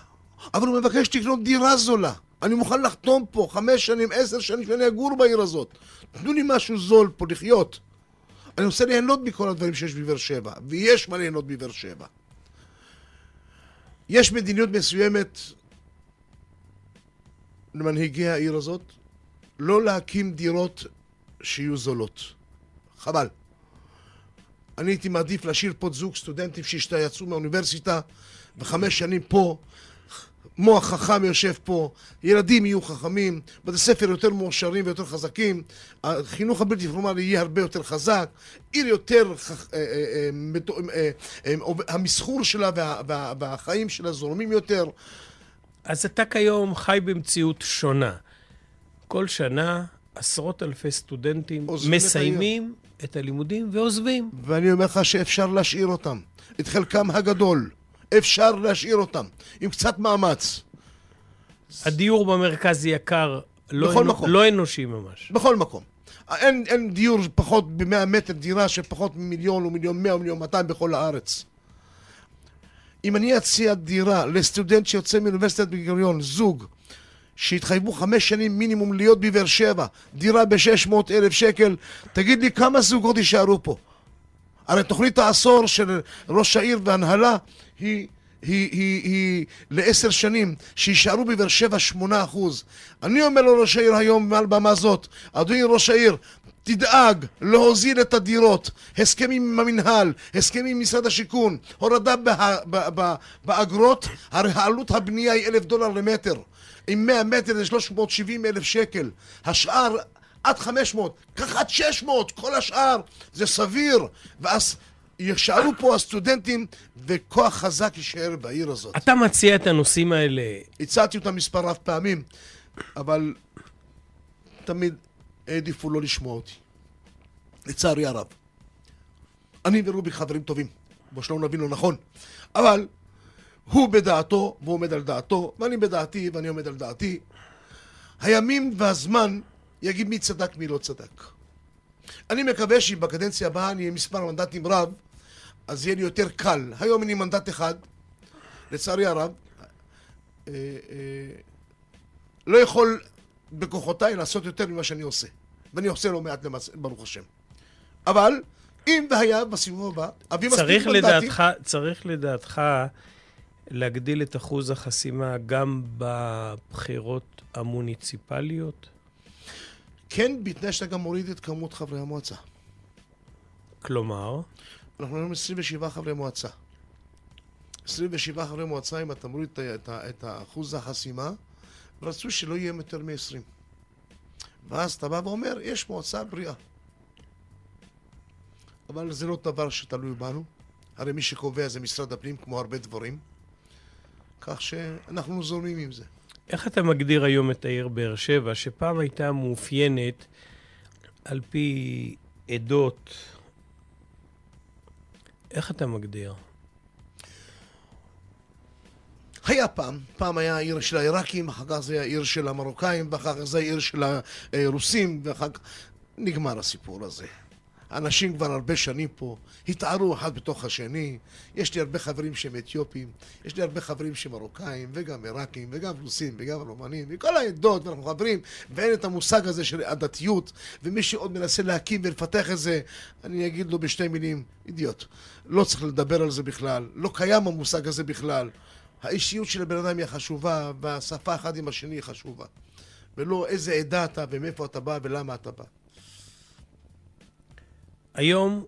אבל הוא מבקש לקנות דירה זולה. אני מוכן לחתום פה 5 שנים, 10 שנים שאני אגור בעיר הזאת. תנו לי משהו זול פה לחיות. אני רוצה ליהנות מכל הדברים שיש בבאר שבע, ויש מה ליהנות בבאר שבע. יש מדיניות מסוימת למנהיגי העיר הזאת, לא להקים דירות שיהיו זולות. חבל. אני הייתי מעדיף להשאיר פה זוג סטודנטים שיצאו מהאוניברסיטה, ו5 שנים פה, מוח חכם יושב פה, ילדים יהיו חכמים, בתי ספר יותר מאושרים ויותר חזקים, החינוך הבלתי פורמלי יהיה הרבה יותר חזק, עיר יותר, המסחור שלה והחיים שלה זורמים יותר. אז אתה כיום חי במציאות שונה. כל שנה עשרות אלפי סטודנטים מסיימים את הלימודים ועוזבים. ואני אומר לך שאפשר להשאיר אותם. את חלקם הגדול. אפשר להשאיר אותם. עם קצת מאמץ. הדיור במרכז יקר, לא אנושי ממש. בכל מקום. אין דיור פחות ב100 מטר, דירה של פחות מ1,000,000 או 1,100,000 או 1,200,000 בכל הארץ. אם אני אציע דירה לסטודנט שיוצא מאוניברסיטת בן גוריון, זוג, שהתחייבו 5 שנים מינימום להיות בבאר שבע, דירה ב600,000 שקל, תגיד לי כמה זוגות יישארו פה? הרי תוכנית העשור של ראש העיר והנהלה היא ל10 שנים, שישארו בבאר שבע 8%. אני אומר לו ראש העיר היום מעל במה זאת, אדוני ראש העיר, תדאג להוזיל את הדירות, הסכמים עם המנהל, הסכמים עם משרד השיכון, הורדה באגרות, הרי העלות הבנייה היא $1,000 למטר. עם 100 מטר זה 370,000 שקל. השאר עד 500, כך עד 600, כל השאר זה סביר. ואז ישארו פה הסטודנטים וכוח חזק יישאר בעיר הזאת. אתה מציע את הנושאים האלה? הצעתי אותם מספר רב פעמים, אבל תמיד העדיפו לא לשמוע אותי. לצערי הרב. אני ורובי חברים טובים, בו שלא נבין לו נכון. אבל הוא בדעתו, והוא עומד על דעתו, ואני בדעתי, ואני עומד על דעתי. הימים והזמן יגיד מי צדק, מי לא צדק. אני מקווה שאם בקדנציה הבאה אני אהיה מספר מנדטים רב, אז יהיה לי יותר קל. היום אני מנדט אחד, לצערי הרב, לא יכול בכוחותיי לעשות יותר ממה שאני עושה. ואני עושה לא מעט ברוך השם. אבל אם והיה בסיבוב הבא, אבי מספיק מנדטים. צריך לדעתך להגדיל את אחוז החסימה גם בבחירות המוניציפליות? כן, בתנאי שאתה גם מוריד את כמות חברי המועצה. כלומר? אנחנו היום 27 חברי מועצה. 27 חברי מועצה, אם אתה מוריד את אחוז החסימה, רצו שלא יהיה יותר מ-20. ואז אתה בא ואומר, יש מועצה בריאה. אבל זה לא דבר שתלוי בנו. הרי מי שקובע זה משרד הפנים, כמו הרבה דברים. כך שאנחנו זורמים עם זה. איך אתה מגדיר היום את העיר באר שבע, שפעם הייתה מאופיינת על פי עדות? איך אתה מגדיר? היה פעם היה העיר של העיראקים, אחר כך זה היה העיר של המרוקאים, ואחר כך זה העיר של הרוסים, ואחר כך נגמר הסיפור הזה. אנשים כבר הרבה שנים פה, התערו אחד בתוך השני. יש לי הרבה חברים שהם אתיופים, יש לי הרבה חברים שהם מרוקאים, וגם עיראקים, וגם רוסים, וגם רומנים, וכל העדות, ואנחנו חברים, ואין את המושג הזה של עדתיות, ומי שעוד מנסה להקים ולפתח את זה, אני אגיד לו בשתי מילים, אידיוט. לא צריך לדבר על זה בכלל, לא קיים המושג הזה בכלל. האישיות של הבן אדם היא חשובה, והשפה אחד עם השני היא חשובה. ולא איזה עדה אתה, ומאיפה אתה בא, ולמה אתה בא. היום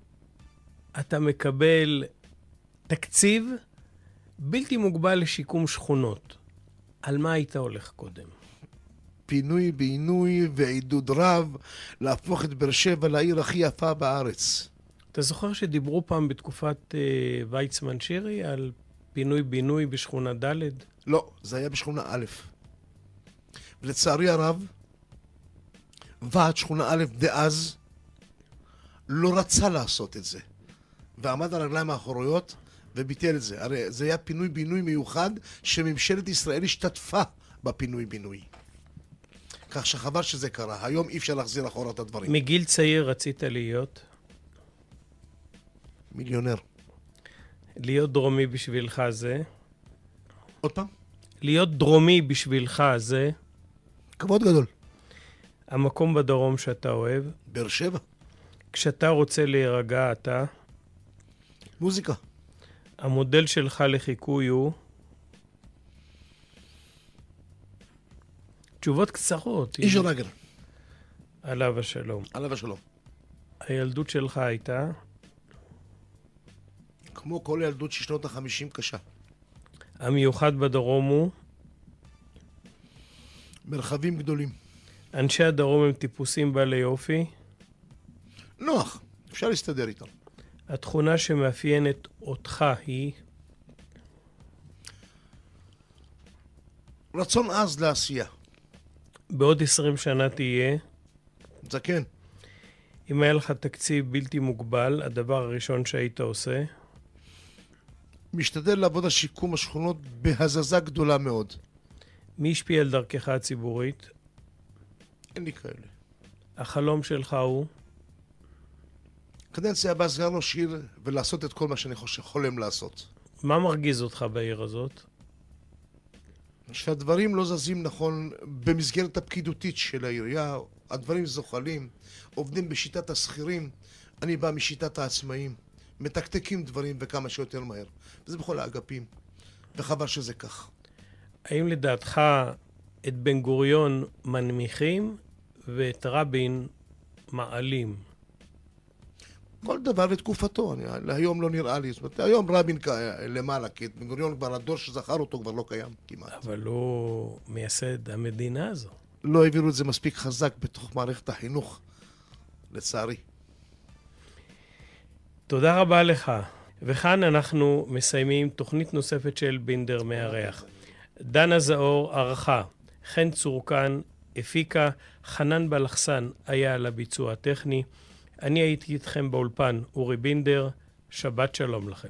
אתה מקבל תקציב בלתי מוגבל לשיקום שכונות. על מה היית הולך קודם? פינוי, בינוי ועידוד רב להפוך את באר שבע לעיר הכי יפה בארץ. אתה זוכר שדיברו פעם בתקופת ויצמן שירי על פינוי-בינוי בשכונה ד'? לא, זה היה בשכונה א'. ולצערי הרב, ועד שכונה א' דאז לא רצה לעשות את זה. ועמד על הרגליים האחוריות וביטל את זה. הרי זה היה פינוי-בינוי מיוחד שממשלת ישראל השתתפה בפינוי-בינוי. כך שחבל שזה קרה. היום אי אפשר להחזיר אחורה את הדברים. מגיל צעיר רצית להיות? מיליונר. להיות דרומי בשבילך זה? עוד פעם? להיות דרומי בשבילך זה? כבוד גדול. המקום בדרום שאתה אוהב. באר שבע. כשאתה רוצה להירגע, אתה. מוזיקה. המודל שלך לחיקוי הוא. תשובות קצרות. איש רגל. עליו השלום. עליו השלום. הילדות שלך הייתה. כמו כל ילדות ששנות ה-50 קשה. המיוחד בדרום הוא. מרחבים גדולים. אנשי הדרום הם טיפוסים בעלי יופי. נוח, אפשר להסתדר איתם. התכונה שמאפיינת אותך היא. רצון עז לעשייה. בעוד 20 שנה תהיה. זקן. אם היה לך תקציב בלתי מוגבל, הדבר הראשון שהיית עושה. משתדל לעבוד על שיקום השכונות בהזזה גדולה מאוד. מי השפיע על דרכך הציבורית? אין לי כאלה. החלום שלך הוא? קדנציה הבאה סגן ראש עיר ולעשות את כל מה שאני חולם לעשות. מה מרגיז אותך בעיר הזאת? שהדברים לא זזים נכון במסגרת הפקידותית של העירייה, הדברים זוחלים, עובדים בשיטת השכירים, אני בא משיטת העצמאים, מתקתקים דברים וכמה שיותר מהר. וזה בכל האגפים, וחבל שזה כך. האם לדעתך את בן גוריון מנמיכים ואת רבין מעלים? כל דבר ותקופתו, להיום לא נראה לי. זאת אומרת, היום רבין למעלה, כי את בן גוריון כבר הדור שזכר אותו כבר לא קיים כמעט. אבל הוא מייסד המדינה הזו. לא העבירו את זה מספיק חזק בתוך מערכת החינוך, לצערי. תודה רבה לך. וכאן אנחנו מסיימים תוכנית נוספת של בינדר מארח. דנה זאור ערכה, חן צורקן הפיקה, חנן בלחסן היה על הביצוע הטכני. אני הייתי איתכם באולפן, אורי בינדר. שבת שלום לכם.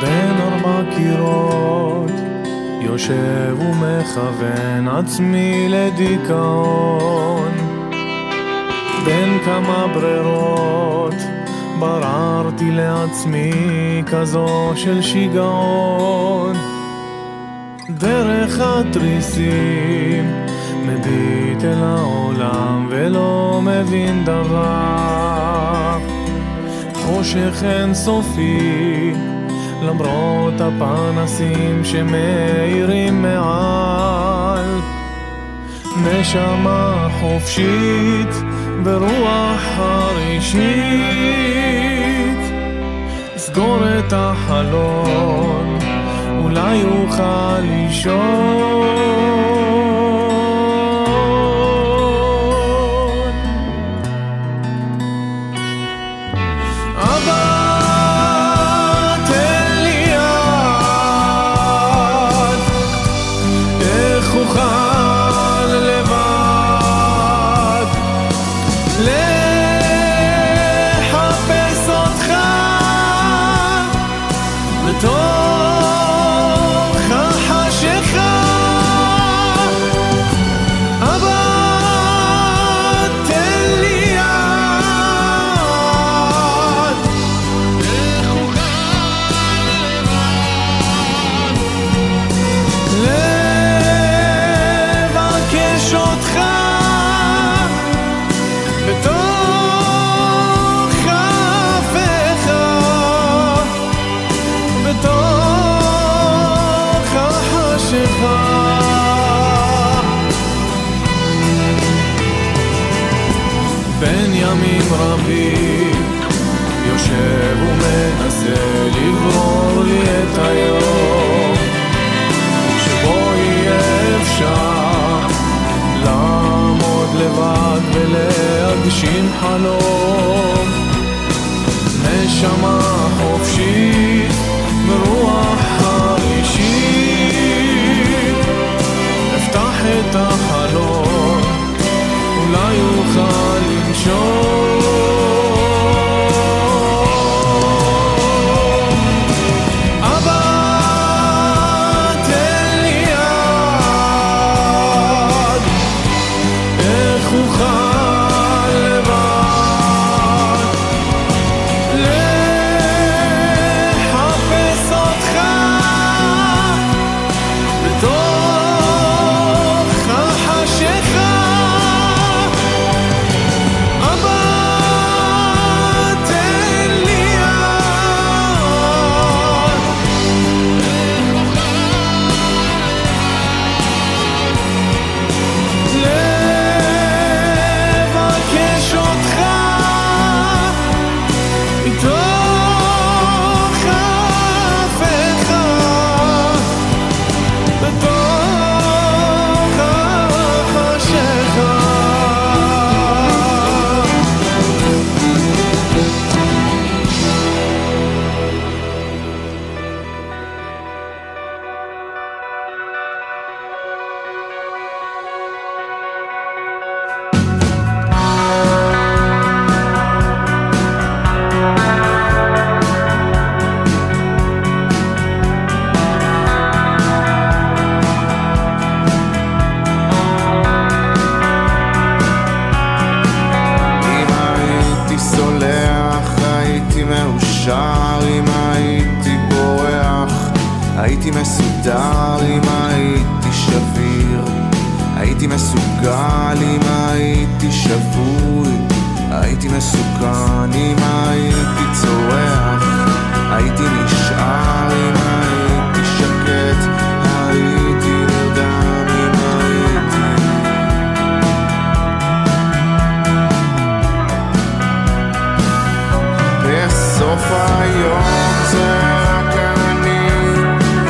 בין ארבע קירות יושב ומכוון עצמי לדיכאון, בין כמה ברירות בררתי לעצמי כזו של שיגעון. דרך התריסים מביט אל העולם ולא מבין דבר, חושך אינסופי למרות הפנסים שמאירים מעל, נשמה חופשית ורוח חרישית, סגור את החלון אולי אוכל לישון. בין ימים רבים יושב ומנסה לברור לי את היום שבו יהיה אפשר לעמוד לבד ולהגשים חלום. נשמה חופשית ורוח חרישית, אפתח את החלום אולי אוכל לנשום. אבא תן לי יד, מסודר אם הייתי שביר, הייתי מסוגל אם הייתי שבוי, הייתי מסוכן אם הייתי צורח, הייתי נשאר אם הייתי שקט, הייתי נרדם אם הייתי. בסוף היום זה רק אני,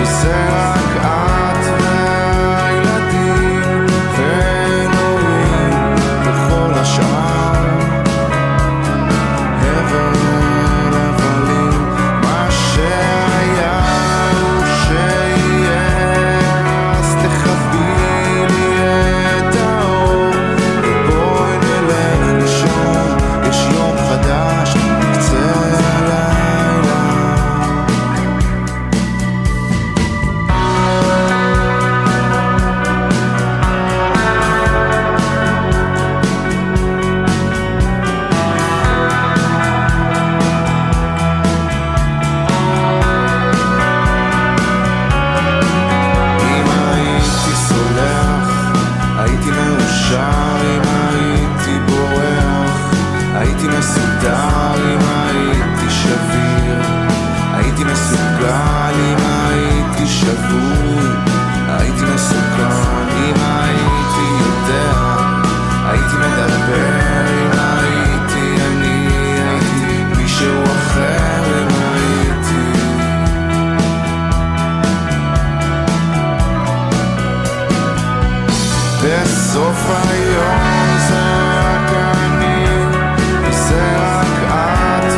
וזה רק את והילדים ואלוהים וכל השאר. הבלים, מה שהיה הוא שיהיה, אז תכבי לי את האור ובואי נלך לישון, יש יום חדש בקצה הלילה. אם הייתי סולח, הייתי מאושר אם הייתי בורח, הייתי מסודר אם הייתי שביר, הייתי מסוגל אם הייתי שבוי, הייתי מסוכן אם הייתי יודע, הייתי מדבר אם הייתי אני, הייתי מישהו אחר אם הייתי. בסוף היום זה רק אני, וזה רק את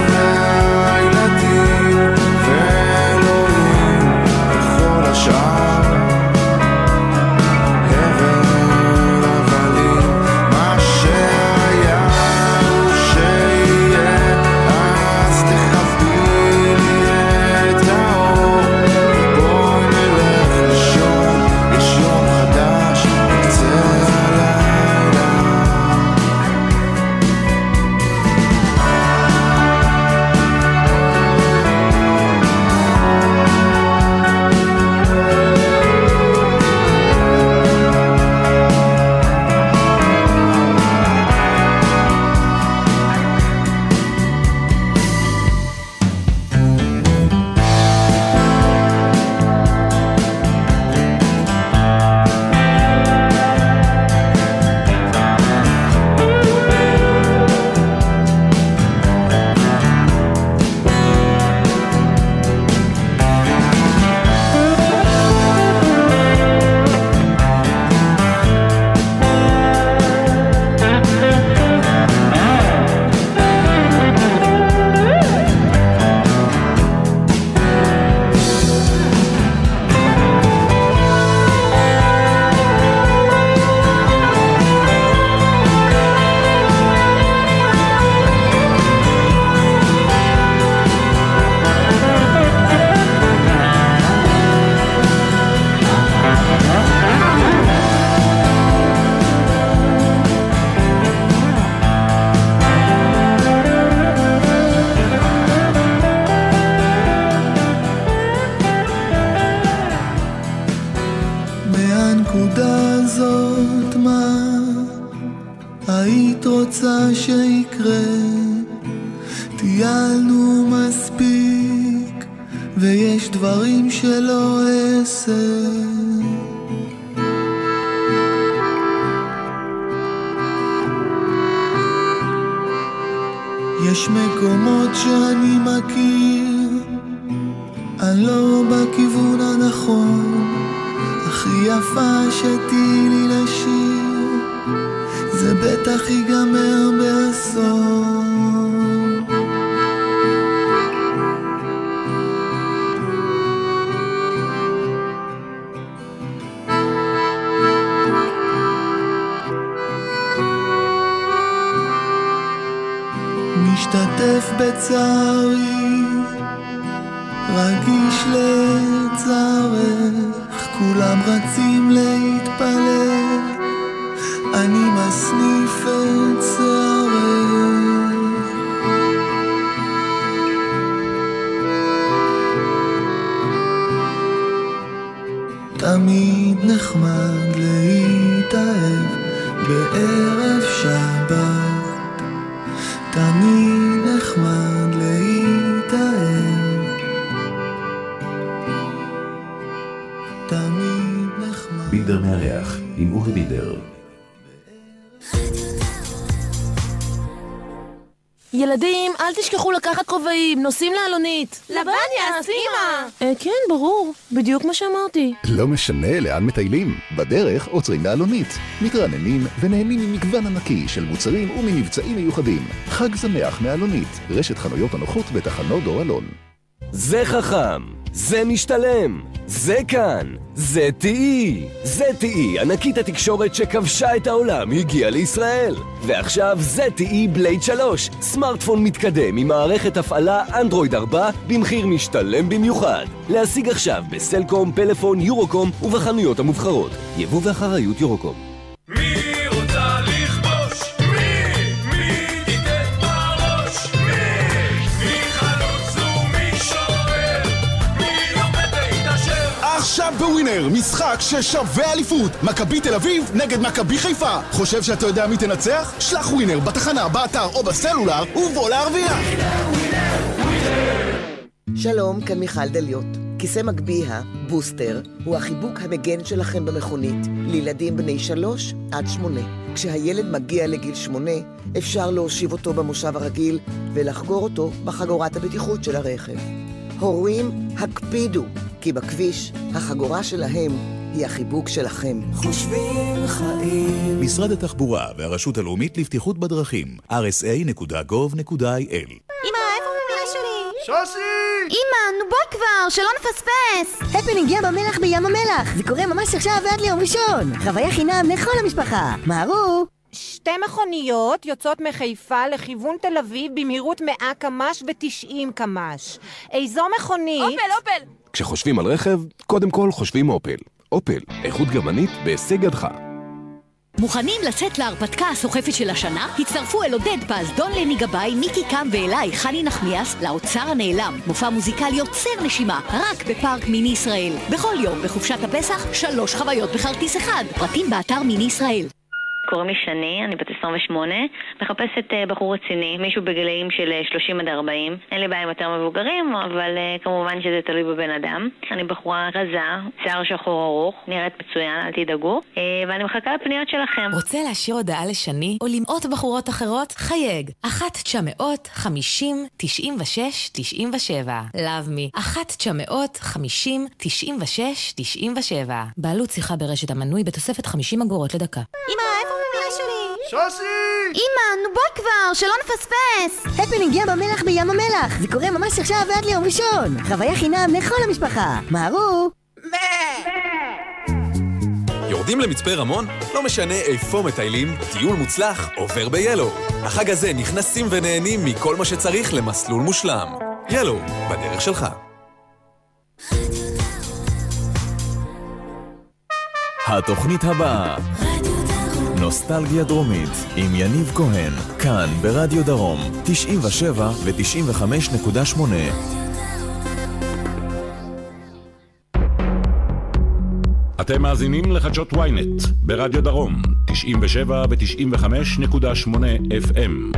והילדים ואלוהים וכל השאר. הבלים, מה שהיה הוא שיהיה, אז תכבי לי את האור ובואי נלך לישון, יש יום חדש בקצה הלילה. מהנקודה הזאת מה היית רוצה שיקרה? טיילנו מספיק ויש דברים שלא אעשה. יש מקומות שאני מכיר, אני לא בכיוון הנכון, הכי יפה שתהי לי לשיר, זה בטח ייגמר באסון. משתתף בצערי, רגיש לצערך, כולם רצים להתפלל, אני מסניף את שערך. ילדים, אל תשכחו לקחת כובעים, נוסעים לאלונית. לבניאס, אמא! כן, ברור, בדיוק מה שאמרתי. לא משנה לאן מטיילים, בדרך עוצרים לאלונית. מתרעננים ונהנים ממגוון ענקי של מוצרים וממבצעים מיוחדים. חג שמח מאלונית, רשת חנויות הנוחות בתחנות דור אלון. זה חכם, זה משתלם, זה כאן, זה TE. זה TE, ענקית התקשורת שכבשה את העולם, הגיעה לישראל. ועכשיו זה TE בלייד 3, סמארטפון מתקדם עם מערכת הפעלה אנדרואיד 4 במחיר משתלם במיוחד. להשיג עכשיו בסלקום, פלאפון, יורוקום ובחנויות המובחרות. יבוא ואחריות יורוקום. מי רוצה לכבוש? מי תיתן בראש? מי חלוץ ומי שוער? מי עומד להתעשר? עכשיו בווינר, משחק ששווה אליפות. מכבי תל אביב נגד מכבי חיפה. חושב שאתה יודע מי תנצח? שלח ווינר בתחנה, באתר או בסלולר ובוא להרוויח. שלום, כאן מיכל דליות. כיסא מגביה, בוסטר, הוא החיבוק המגן שלכם במכונית לילדים בני 3 עד 8. כשהילד מגיע לגיל 8, אפשר להושיב אותו במושב הרגיל ולחגור אותו בחגורת הבטיחות של הרכב. הורים, הקפידו, כי בכביש החגורה שלהם היא החיבוק שלכם. חושבים חיים. משרד התחבורה והרשות הלאומית לבטיחות בדרכים, rsa.gov.il. אמא, איפה ממילה שלי? שושי! אמא, נו בואי כבר, שלא נפספס. הפנינג ים המלח בים המלח. זה קורה ממש עכשיו ועד ליום ראשון. חוויה חינם לכל המשפחה. מהרו! 2 מכוניות יוצאות מחיפה לכיוון תל אביב במהירות 100 קמ"ש ו-90 קמ"ש. איזו מכונית? אופל! כשחושבים על רכב, קודם כל חושבים אופל. אופל, איכות גרמנית בהישג ידך. מוכנים לצאת להרפתקה הסוחפת של השנה? הצטרפו אל עודד פז, דון לני גבאי, מיקי קם ואליי, חני נחמיאס, לאוצר הנעלם. מופע מוזיקלי יוצר נשימה, רק בפארק מיני ישראל. בכל יום בחופשת הפסח, 3 חוויות בכרטיס אחד. פרטים באתר מיני ישראל. קוראים לי שני, אני בת 28, מחפשת בחור רציני, מישהו בגילאים של 30 עד 40. אין לי בעיה עם יותר מבוגרים, אבל כמובן שזה תלוי בבן אדם. אני בחורה רזה, שיער שחור ארוך, נראית מצוין, אל תדאגו, ואני מחכה לפניות שלכם. רוצה להשאיר הודעה לשני או למאות בחורות אחרות? חייג 1-900-50-96-97 Love me 1-900-50-96-97 בעלות שיחה ברשת המנוי בתוספת 50 אגורות לדקה. אמא, איפה ממילה שלי? שושי! אמא, נו בואי כבר, שלא נפספס. הפנינג ים המלח בים המלח. זה קורה ממש עכשיו ועד ליום ראשון. חוויה חינם לכל המשפחה. מהרו! יורדים למצפה רמון? לא משנה איפה מטיילים, טיול מוצלח עובר ב-Yellow. החג הזה נכנסים ונהנים מכל מה שצריך למסלול מושלם. Yellow, בדרך שלך. התוכנית הבאה, נוסטלגיה דרומית עם יניב כהן, כאן ברדיו דרום 97 ו-95.8. אתם מאזינים לחדשות ynet ברדיו דרום 97 ו-95.8 FM.